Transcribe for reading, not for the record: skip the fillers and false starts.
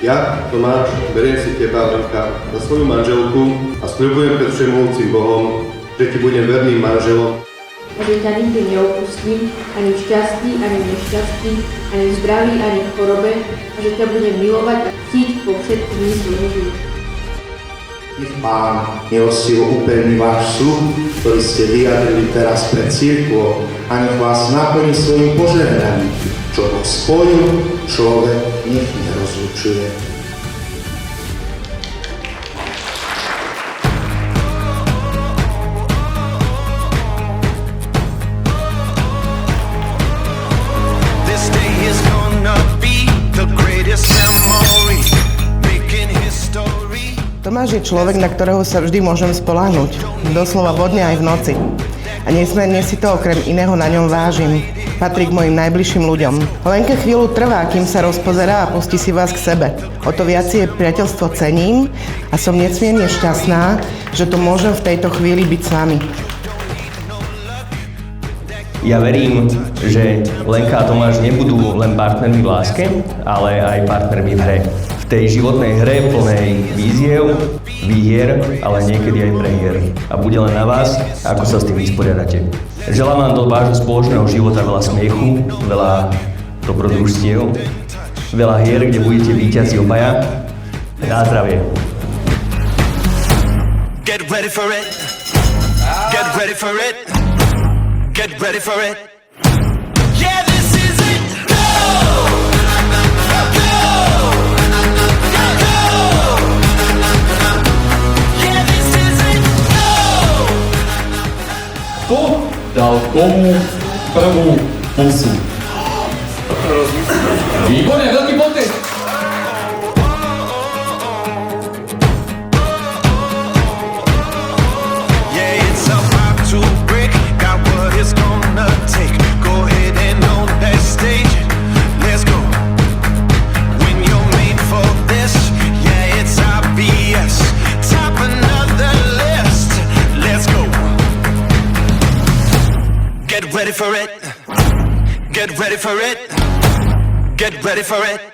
Ja, Tomáš, beriem si teba, Lenka, za svoju manželku a sľubujem pred všemohúcim Bohom, že ti budem verným manželom. A že ťa nikdy neopustím, ani v šťastí, ani v nešťastí, ani v zdraví, ani v chorobe, a že ťa budem milovať a ctiť po všetky dni svojho života. Nech Pán milostivo upevní váš sľub, ktorý ste vyjadrili teraz pred cirkvou, a nech vás naplní svojim požehnaním, čo Boh spojil, človek nech nerozlučuje. Tomáš je človek, na ktorého sa vždy môžem spoľahnúť, doslova vodne aj v noci. A nesmierne si to okrem iného na ňom vážim. Patrí k mojim najbližším ľuďom. Lenke chvíľu trvá, kým sa rozpozerá a pustí si vás k sebe. O to viac je priateľstvo cením a som nesmierne šťastná, že tu môžem v tejto chvíli byť s vami. Ja verím, že Lenka a Tomáš nebudú len partnermi v láske, ale aj partnermi v hre. V tej životnej hre plnej víziev, výhier, ale niekedy aj prehier. A bude len na vás, ako sa s tým vysporiadate. Želám vám do vášho spoločného života veľa smiechu, veľa dobrodružstiev, veľa hier, kde budete víťazi obaja. Na zdravie. Get ready for it. Get ready for it. Get ready for it. Yeah, this is it. Go! Go! Go! Yeah, this is it. Go! Kto dal komu prvú pusu? Výborne, veľký potest! Get ready for it. Get ready for it. Get ready for it.